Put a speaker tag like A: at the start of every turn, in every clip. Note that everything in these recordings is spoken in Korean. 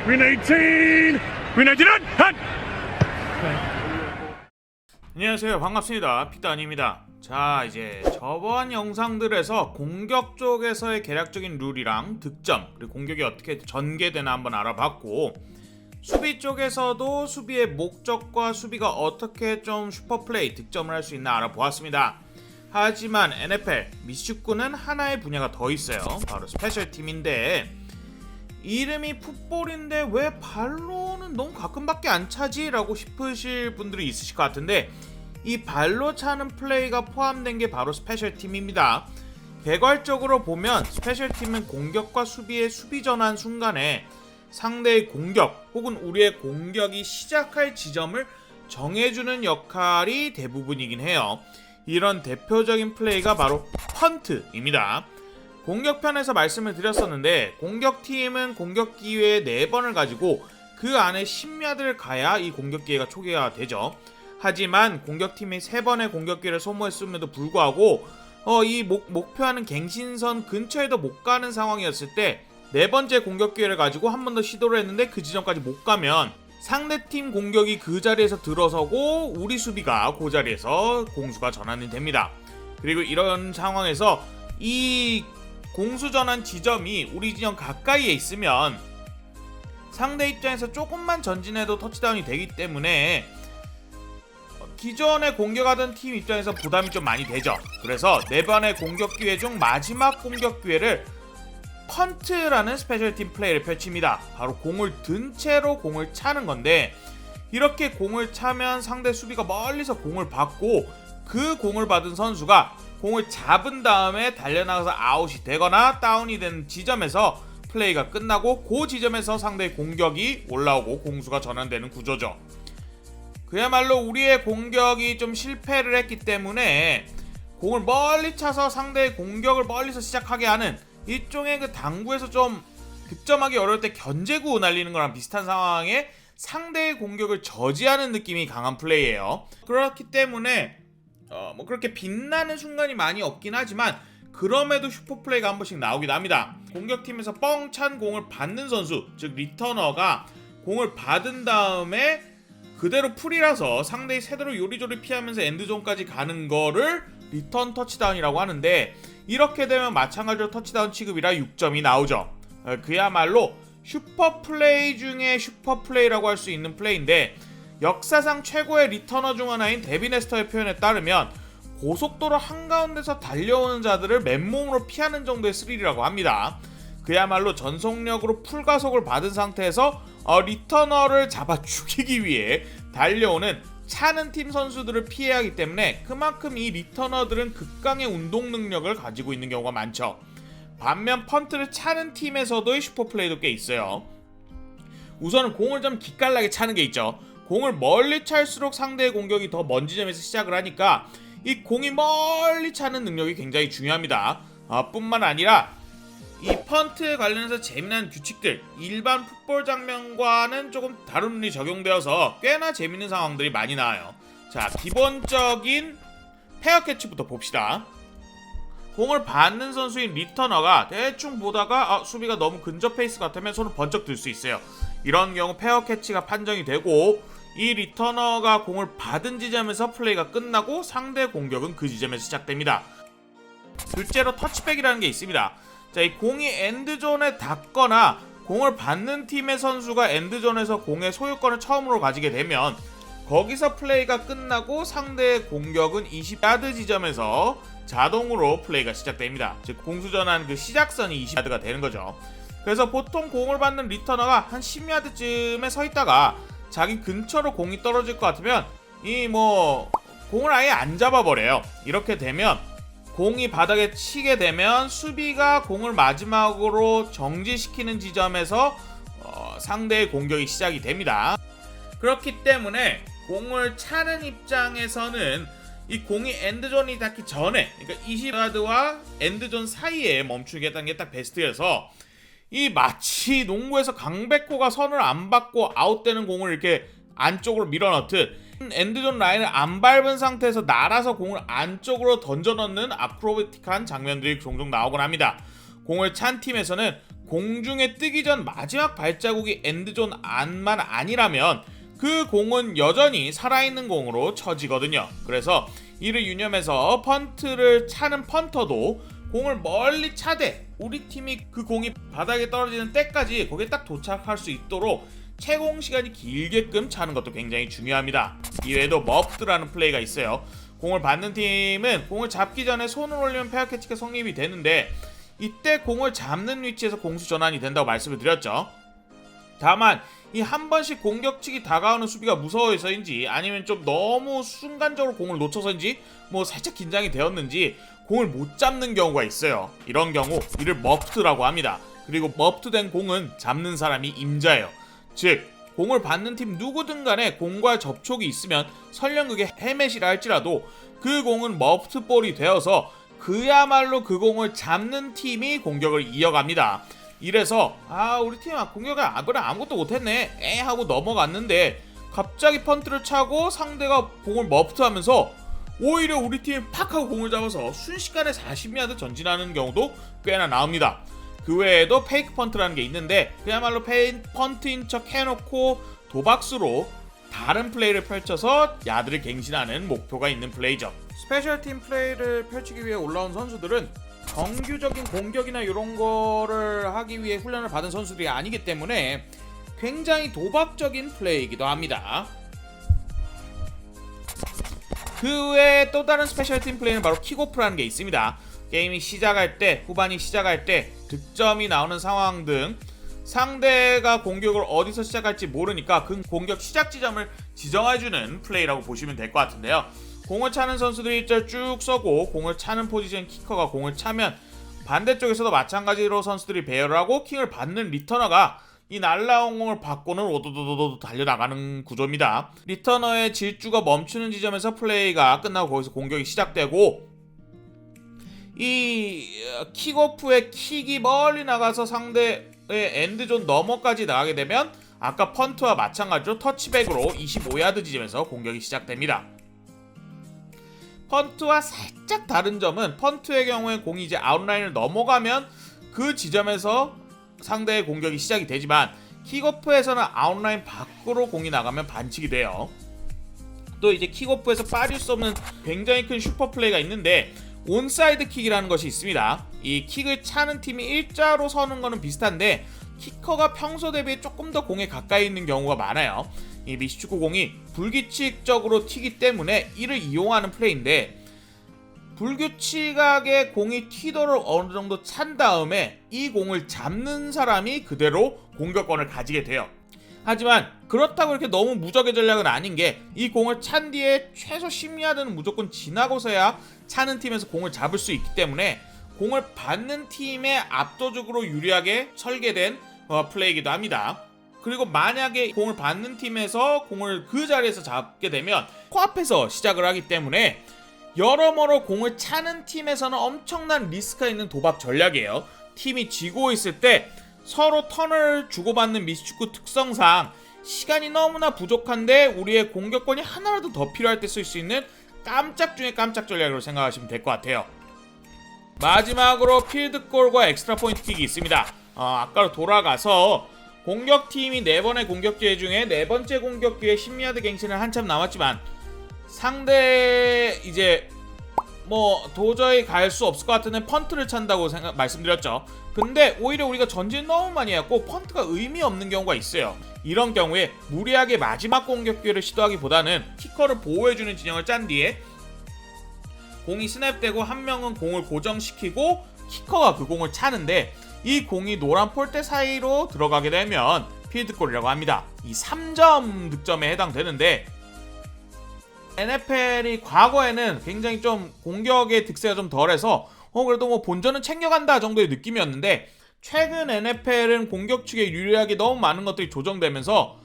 A: Win 18! Win 18! 한!
B: 안녕하세요, 반갑습니다. 픽단입니다. 자, 이제 저번 영상들에서 공격 쪽에서의 계략적인 룰이랑 득점, 그리고 공격이 어떻게 전개되나 한번 알아봤고, 수비 쪽에서도 수비의 목적과 수비가 어떻게 좀 슈퍼플레이, 득점을 할 수 있나 알아보았습니다. 하지만 NFL, 미식축구는 하나의 분야가 더 있어요. 바로 스페셜팀인데, 이름이 풋볼인데 왜 발로는 너무 가끔밖에 안 차지? 라고 싶으실 분들이 있으실 것 같은데, 이 발로 차는 플레이가 포함된 게 바로 스페셜팀입니다. 개괄적으로 보면 스페셜팀은 공격과 수비의 수비 전환 순간에 상대의 공격 혹은 우리의 공격이 시작할 지점을 정해주는 역할이 대부분이긴 해요. 이런 대표적인 플레이가 바로 펀트입니다. 공격편에서 말씀을 드렸었는데, 공격팀은 공격 기회 4번을 가지고 그 안에 10야드를 가야 이 공격 기회가 초기화가 되죠. 하지만 공격팀이 3번의 공격 기회를 소모했음에도 불구하고 이 목표하는 갱신선 근처에도 못 가는 상황이었을 때 4번째 공격 기회를 가지고 한 번 더 시도를 했는데 그 지점까지 못 가면 상대팀 공격이 그 자리에서 들어서고 우리 수비가 그 자리에서 공수가 전환이 됩니다. 그리고 이런 상황에서 이 공수 전환 지점이 우리 지점 가까이에 있으면 상대 입장에서 조금만 전진해도 터치다운이 되기 때문에 기존에 공격하던 팀 입장에서 부담이 좀 많이 되죠. 그래서 4번의 공격 기회 중 마지막 공격 기회를 펀트라는 스페셜팀 플레이를 펼칩니다. 바로 공을 든 채로 공을 차는 건데, 이렇게 공을 차면 상대 수비가 멀리서 공을 받고 그 공을 받은 선수가 공을 잡은 다음에 달려나가서 아웃이 되거나 다운이 된 지점에서 플레이가 끝나고 그 지점에서 상대의 공격이 올라오고 공수가 전환되는 구조죠. 그야말로 우리의 공격이 좀 실패를 했기 때문에 공을 멀리 차서 상대의 공격을 멀리서 시작하게 하는 일종의 그 당구에서 좀 득점하기 어려울 때 견제구 날리는 거랑 비슷한 상황에 상대의 공격을 저지하는 느낌이 강한 플레이예요. 그렇기 때문에 그렇게 빛나는 순간이 많이 없긴 하지만 그럼에도 슈퍼플레이가 한 번씩 나오긴 합니다. 공격팀에서 뻥 찬 공을 받는 선수, 즉 리터너가 공을 받은 다음에 그대로 풀이라서 상대의 세대로 요리조리 피하면서 엔드존까지 가는 거를 리턴 터치다운이라고 하는데, 이렇게 되면 마찬가지로 터치다운 취급이라 6점이 나오죠. 그야말로 슈퍼플레이 중에 슈퍼플레이라고 할 수 있는 플레이인데, 역사상 최고의 리터너 중 하나인 데비 네스터의 표현에 따르면 고속도로 한가운데서 달려오는 자들을 맨몸으로 피하는 정도의 스릴이라고 합니다. 그야말로 전속력으로 풀가속을 받은 상태에서 리터너를 잡아 죽이기 위해 달려오는 차는 팀 선수들을 피해야 하기 때문에 그만큼 이 리터너들은 극강의 운동 능력을 가지고 있는 경우가 많죠. 반면 펀트를 차는 팀에서도 슈퍼플레이도 꽤 있어요. 우선은 공을 좀 기깔나게 차는 게 있죠. 공을 멀리 찰수록 상대의 공격이 더 먼 지점에서 시작을 하니까 이 공이 멀리 차는 능력이 굉장히 중요합니다. 뿐만 아니라 이 펀트에 관련해서 재미난 규칙들, 일반 풋볼 장면과는 조금 다른 룰이 적용되어서 꽤나 재밌는 상황들이 많이 나와요. 자, 기본적인 페어 캐치부터 봅시다. 공을 받는 선수인 리터너가 대충 보다가 수비가 너무 근접 페이스 같으면 손을 번쩍 들 수 있어요. 이런 경우 페어 캐치가 판정이 되고, 이 리터너가 공을 받은 지점에서 플레이가 끝나고 상대 공격은 그 지점에서 시작됩니다. 둘째로 터치백이라는 게 있습니다. 자, 이 공이 엔드존에 닿거나 공을 받는 팀의 선수가 엔드존에서 공의 소유권을 처음으로 가지게 되면 거기서 플레이가 끝나고 상대의 공격은 20야드 지점에서 자동으로 플레이가 시작됩니다. 즉 공수전환 그 시작선이 20야드가 되는 거죠. 그래서 보통 공을 받는 리터너가 한 10야드쯤에 서 있다가 자기 근처로 공이 떨어질 것 같으면 공을 아예 안 잡아버려요. 이렇게 되면 공이 바닥에 치게 되면 수비가 공을 마지막으로 정지시키는 지점에서 상대의 공격이 시작이 됩니다. 그렇기 때문에 공을 차는 입장에서는 이 공이 엔드존이 닿기 전에, 그러니까 20야드와 엔드존 사이에 멈추겠다는 게 딱 베스트여서, 이 마치 농구에서 강백호가 선을 안 받고 아웃되는 공을 이렇게 안쪽으로 밀어넣듯 엔드존 라인을 안 밟은 상태에서 날아서 공을 안쪽으로 던져넣는 아크로바틱한 장면들이 종종 나오곤 합니다. 공을 찬 팀에서는 공중에 뜨기 전 마지막 발자국이 엔드존 안만 아니라면 그 공은 여전히 살아있는 공으로 쳐지거든요. 그래서 이를 유념해서 펀트를 차는 펀터도 공을 멀리 차되 우리 팀이 그 공이 바닥에 떨어지는 때까지 거기에 딱 도착할 수 있도록 채공 시간이 길게끔 차는 것도 굉장히 중요합니다. 이외에도 머프드라는 플레이가 있어요. 공을 받는 팀은 공을 잡기 전에 손을 올리면 페어 캐치가 성립이 되는데 이때 공을 잡는 위치에서 공수 전환이 된다고 말씀을 드렸죠. 다만 이 한 번씩 공격측이 다가오는 수비가 무서워서인지 아니면 좀 너무 순간적으로 공을 놓쳐서인지 뭐 살짝 긴장이 되었는지 공을 못 잡는 경우가 있어요. 이런 경우 이를 머프트라고 합니다. 그리고 머프트된 공은 잡는 사람이 임자예요. 즉 공을 받는 팀 누구든 간에 공과 접촉이 있으면 설령 그게 헬멧이라 할지라도 그 공은 머프트볼이 되어서 그야말로 그 공을 잡는 팀이 공격을 이어갑니다. 이래서 우리 팀 공격을 아무것도 못했네 하고 넘어갔는데 갑자기 펀트를 차고 상대가 공을 머프트하면서 오히려 우리 팀이 팍 하고 공을 잡아서 순식간에 40야드 전진하는 경우도 꽤나 나옵니다. 그 외에도 페이크 펀트라는 게 있는데 그야말로 펀트인 척 해놓고 도박수로 다른 플레이를 펼쳐서 야드를 갱신하는 목표가 있는 플레이죠. 스페셜팀 플레이를 펼치기 위해 올라온 선수들은 정규적인 공격이나 이런 거를 하기 위해 훈련을 받은 선수들이 아니기 때문에 굉장히 도박적인 플레이이기도 합니다. 그 외에 또 다른 스페셜팀 플레이는 바로 킥오프라는 게 있습니다. 게임이 시작할 때, 후반이 시작할 때 득점이 나오는 상황 등 상대가 공격을 어디서 시작할지 모르니까 그 공격 시작 지점을 지정해주는 플레이라고 보시면 될 것 같은데요. 공을 차는 선수들이 일절 쭉 서고 공을 차는 포지션 키커가 공을 차면 반대쪽에서도 마찬가지로 선수들이 배열을 하고 킥을 받는 리터너가 이 날라온 공을 받고는 오도도도도 달려나가는 구조입니다. 리터너의 질주가 멈추는 지점에서 플레이가 끝나고 거기서 공격이 시작되고 이 킥오프의 킥이 멀리 나가서 상대의 엔드존 너머까지 나가게 되면 아까 펀트와 마찬가지로 터치백으로 25야드 지점에서 공격이 시작됩니다. 펀트와 살짝 다른 점은 펀트의 경우에 공이 이제 아웃라인을 넘어가면 그 지점에서 상대의 공격이 시작이 되지만 킥오프에서는 아웃라인 밖으로 공이 나가면 반칙이 돼요. 또 이제 킥오프에서 빠질 수 없는 굉장히 큰 슈퍼플레이가 있는데 온사이드 킥이라는 것이 있습니다. 이 킥을 차는 팀이 일자로 서는 거는 비슷한데 키커가 평소 대비 조금 더 공에 가까이 있는 경우가 많아요. 이 미식축구 공이 불규칙적으로 튀기 때문에 이를 이용하는 플레이인데 불규칙하게 공이 튀도록 어느 정도 찬 다음에 이 공을 잡는 사람이 그대로 공격권을 가지게 돼요. 하지만 그렇다고 이렇게 너무 무적의 전략은 아닌 게 이 공을 찬 뒤에 최소 10야드는 무조건 지나고서야 차는 팀에서 공을 잡을 수 있기 때문에 공을 받는 팀에 압도적으로 유리하게 설계된 플레이이기도 합니다. 그리고 만약에 공을 받는 팀에서 공을 그 자리에서 잡게 되면 코앞에서 시작을 하기 때문에 여러모로 공을 차는 팀에서는 엄청난 리스크가 있는 도박 전략이에요. 팀이 지고 있을 때 서로 턴을 주고받는 미식축구 특성상 시간이 너무나 부족한데 우리의 공격권이 하나라도 더 필요할 때 쓸 수 있는 깜짝 중에 깜짝 전략으로 생각하시면 될 것 같아요. 마지막으로 필드골과 엑스트라 포인트 킥이 있습니다. 아까로 돌아가서 공격팀이 4번의 공격 기회 중에 4번째 공격 기회 10야드 갱신은 한참 남았지만 상대 이제 뭐 도저히 갈 수 없을 것 같은 펀트를 찬다고 말씀드렸죠. 근데 오히려 우리가 전진을 너무 많이 했고 펀트가 의미 없는 경우가 있어요. 이런 경우에 무리하게 마지막 공격 기회를 시도하기보다는 키커를 보호해주는 진영을 짠 뒤에 공이 스냅되고 한 명은 공을 고정시키고 키커가 그 공을 차는데 이 공이 노란 폴대 사이로 들어가게 되면 필드골이라고 합니다. 이 3점 득점에 해당되는데 NFL이 과거에는 굉장히 좀 공격의 득세가 좀 덜해서 그래도 뭐 본전은 챙겨간다 정도의 느낌이었는데 최근 NFL은 공격 측에 유리하게 너무 많은 것들이 조정되면서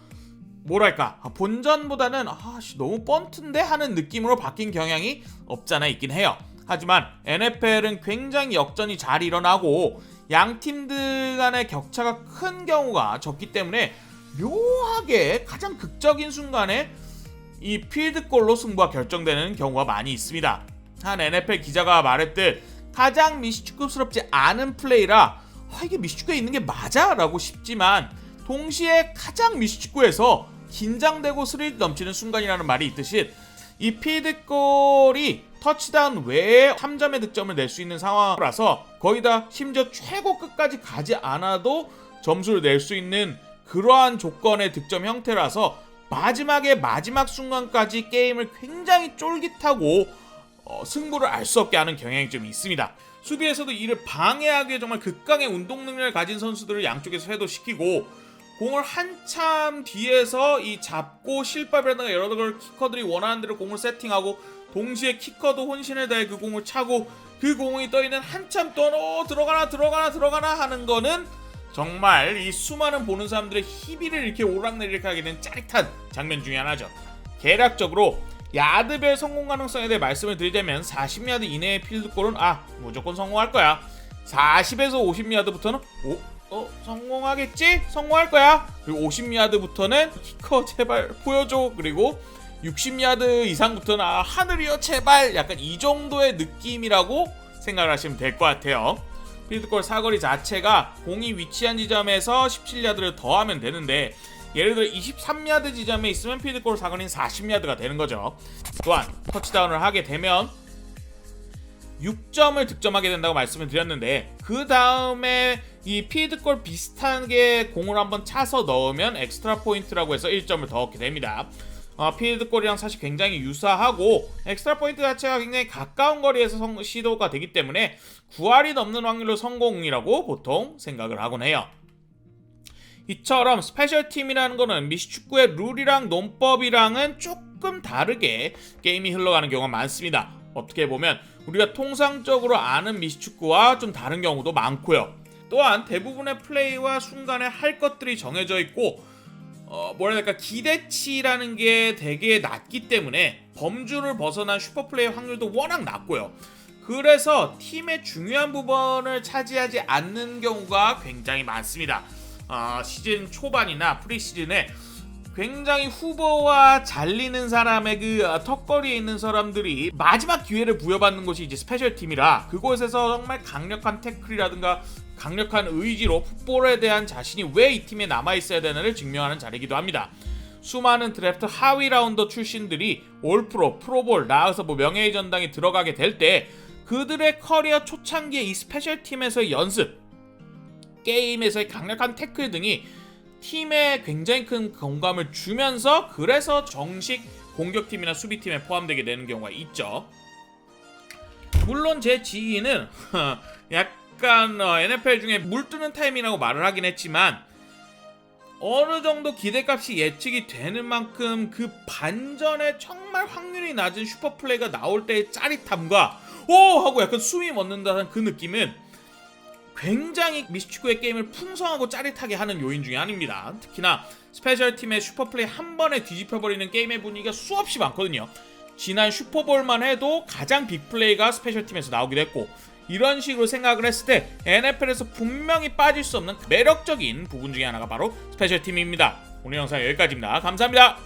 B: 뭐랄까 본전보다는 너무 뻔트인데 하는 느낌으로 바뀐 경향이 없잖아 있긴 해요. 하지만 NFL은 굉장히 역전이 잘 일어나고 양 팀들 간의 격차가 큰 경우가 적기 때문에 묘하게 가장 극적인 순간에 이 필드골로 승부가 결정되는 경우가 많이 있습니다. 한 NFL 기자가 말했듯 가장 미식축구스럽지 않은 플레이라 이게 미식축구에 있는 게 맞아? 라고 싶지만 동시에 가장 미식축구에서 긴장되고 스릴 넘치는 순간이라는 말이 있듯이 이 필드골이 터치다운 외에 3점의 득점을 낼 수 있는 상황이라서 거의 다 심지어 최고 끝까지 가지 않아도 점수를 낼 수 있는 그러한 조건의 득점 형태라서 마지막에 마지막 순간까지 게임을 굉장히 쫄깃하고 승부를 알 수 없게 하는 경향이 좀 있습니다. 수비에서도 이를 방해하기에 정말 극강의 운동 능력을 가진 선수들을 양쪽에서 회도시키고 공을 한참 뒤에서 이 잡고 실밥이라든가 여러 걸 키커들이 원하는 대로 공을 세팅하고 동시에 키커도 혼신을 다해 그 공을 차고 그 공이 떠있는 한참 동안 들어가나 하는 거는 정말 이 수많은 보는 사람들의 희비를 이렇게 오락내리락 하게 된 짜릿한 장면 중에 하나죠. 계략적으로 야드별 성공 가능성에 대해 말씀을 드리자면 40야드 이내의 필드골은 무조건 성공할 거야. 40에서 50야드부터는 성공하겠지? 성공할 거야. 그리고 50야드부터는 키커 제발 보여줘. 그리고 60야드 이상부터는 하늘이여 제발, 약간 이 정도의 느낌이라고 생각을 하시면 될 것 같아요. 필드골 사거리 자체가 공이 위치한 지점에서 17야드를 더하면 되는데 예를 들어 23야드 지점에 있으면 필드골 사거리는 40야드가 되는 거죠. 또한 터치다운을 하게 되면 6점을 득점하게 된다고 말씀을 드렸는데 그 다음에 이 필드골 비슷하게 공을 한번 차서 넣으면 엑스트라 포인트라고 해서 1점을 더 얻게 됩니다. 필드골이랑 사실 굉장히 유사하고 엑스트라 포인트 자체가 굉장히 가까운 거리에서 시도가 되기 때문에 9할이 넘는 확률로 성공이라고 보통 생각을 하곤 해요. 이처럼 스페셜팀이라는 거는 미식축구의 룰이랑 논법이랑은 조금 다르게 게임이 흘러가는 경우가 많습니다. 어떻게 보면 우리가 통상적으로 아는 미식축구와 좀 다른 경우도 많고요. 또한 대부분의 플레이와 순간에 할 것들이 정해져 있고 기대치라는 게 되게 낮기 때문에 범주를 벗어난 슈퍼플레이 확률도 워낙 낮고요. 그래서 팀의 중요한 부분을 차지하지 않는 경우가 굉장히 많습니다. 시즌 초반이나 프리시즌에 굉장히 후보와 잘리는 사람의 그 턱걸이에 있는 사람들이 마지막 기회를 부여받는 곳이 이제 스페셜팀이라 그곳에서 정말 강력한 태클이라든가 강력한 의지로 풋볼에 대한 자신이 왜 이 팀에 남아있어야 되는지를 증명하는 자리이기도 합니다. 수많은 드래프트 하위 라운더 출신들이 올프로, 프로볼, 나아가서 명예의 전당에 들어가게 될 때 그들의 커리어 초창기의 이 스페셜팀에서의 연습, 게임에서의 강력한 태클 등이 팀에 굉장히 큰 공감을 주면서 그래서 정식 공격팀이나 수비팀에 포함되게 되는 경우가 있죠. 물론 제 지인은 약간 NFL 중에 물뜨는 타임이라고 말을 하긴 했지만 어느 정도 기대값이 예측이 되는 만큼 그 반전에 정말 확률이 낮은 슈퍼플레이가 나올 때의 짜릿함과 하고 약간 숨이 멎는다는 그 느낌은 굉장히 미식축구의 게임을 풍성하고 짜릿하게 하는 요인 중에 하나입니다. 특히나 스페셜팀의 슈퍼플레이 한 번에 뒤집혀버리는 게임의 분위기가 수없이 많거든요. 지난 슈퍼볼만 해도 가장 빅플레이가 스페셜팀에서 나오기도 했고 이런 식으로 생각을 했을 때 NFL에서 분명히 빠질 수 없는 매력적인 부분 중에 하나가 바로 스페셜팀입니다. 오늘 영상 여기까지입니다. 감사합니다.